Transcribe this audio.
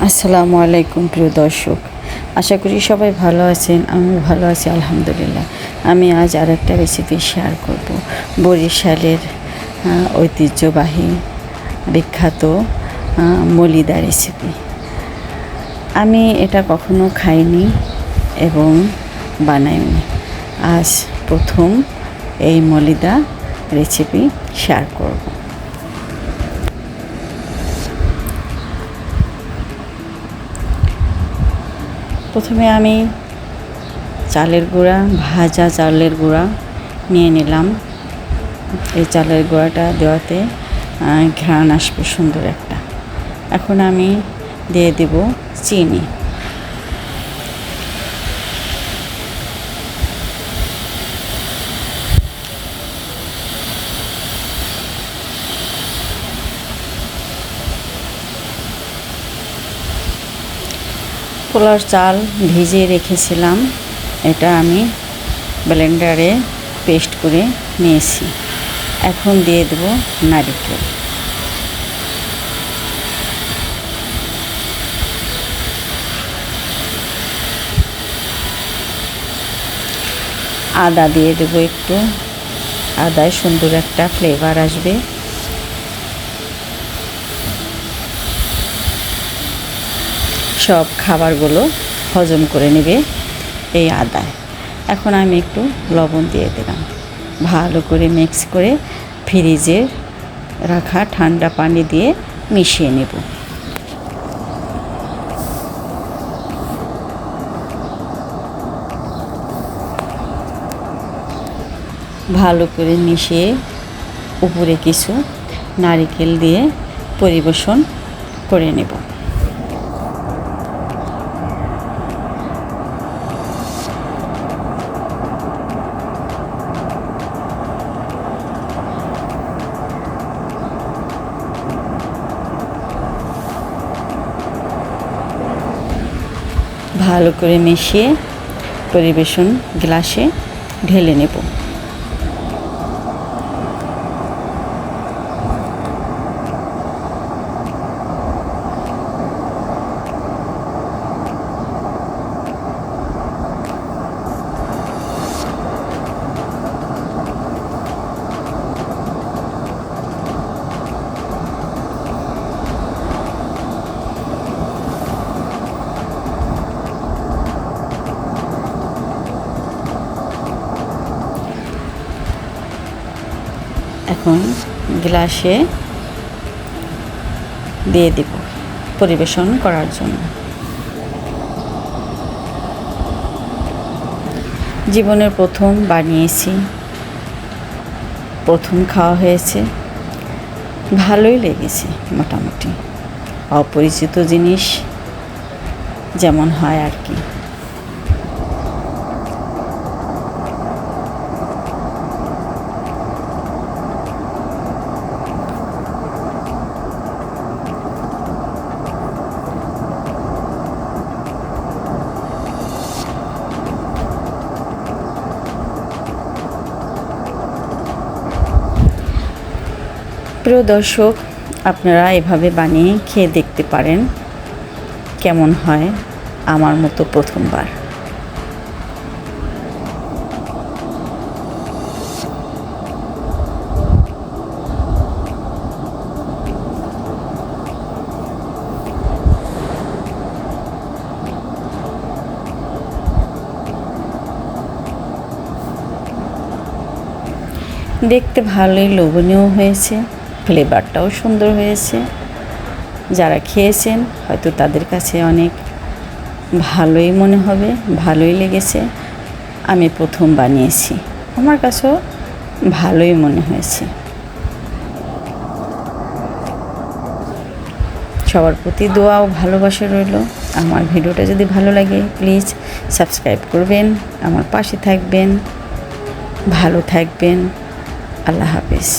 আসসালামু আলাইকুম প্রিয় দর্শক, আশা করি সবাই ভালো আছেন। আমি ভালো আছি আলহামদুলিল্লাহ। আমি আজ আর একটা রেসিপি শেয়ার করব। বরিশালের ঐতিহ্যবাহী বিখ্যাত মলিদা রেসিপি। আমি এটা কখনো খাইনি এবং বানাইনি। আজ প্রথম এই মলিদা রেসিপি শেয়ার করব। প্রথমে আমি চালের গুঁড়া, ভাজা চালের গুঁড়া নিয়ে নিলাম। এই চালের গুঁড়াটা দেওয়াতে ঘ্রাণ আসবে সুন্দর একটা। এখন আমি দিয়ে দেব চিনি। পোলার চাল ভিজিয়ে রেখেছিলাম, এটা আমি ব্লেন্ডারে পেস্ট করে নিয়েছি। এখন দিয়ে দেব নারকেল। আদা দিয়ে দেব একটু, আদায় সুন্দর একটা ফ্লেভার আসবে। সব খাবারগুলো হজম করে নেবে এই আদায়। এখন আমি একটু লবণ দিয়ে দিলাম। ভালো করে মিক্স করে ফ্রিজে রাখা ঠান্ডা পানি দিয়ে মিশিয়ে নেব। ভালো করে মিশিয়ে উপরে কিছু নারকেল দিয়ে পরিবেশন করে নেব। ভালো করে মিশিয়ে পরিবেশন গ্লাসে ঢেলে নেব। এখন গ্লাসে দিয়ে দেব পরিবেশন করার জন্য। জীবনের প্রথম বানিয়েছি, প্রথম খাওয়া হয়েছে, ভালোই লেগেছে। মোটামুটি অপরিচিত জিনিস যেমন হয় আর কি। প্রিয় দর্শক, আপনারা এভাবে বানিয়ে খেয়ে দেখতে পারেন কেমন হয়। আমার মতো প্রথমবার। দেখতে ভালোই লোভনীয় হয়েছে, ফ্লেভারটাও সুন্দর হয়েছে। যারা খেয়েছেন হয়তো তাদের কাছে অনেক ভালোই মনে হবে, ভালোই লেগেছে। আমি প্রথম বানিয়েছি, আমার কাছেও ভালোই মনে হয়েছে। সবার প্রতি দোয়া ও ভালোবাসা রইল। আমার ভিডিওটা যদি ভালো লাগে প্লিজ সাবস্ক্রাইব করবেন, আমার পাশে থাকবেন, ভালো থাকবেন। আল্লাহ হাফেজ।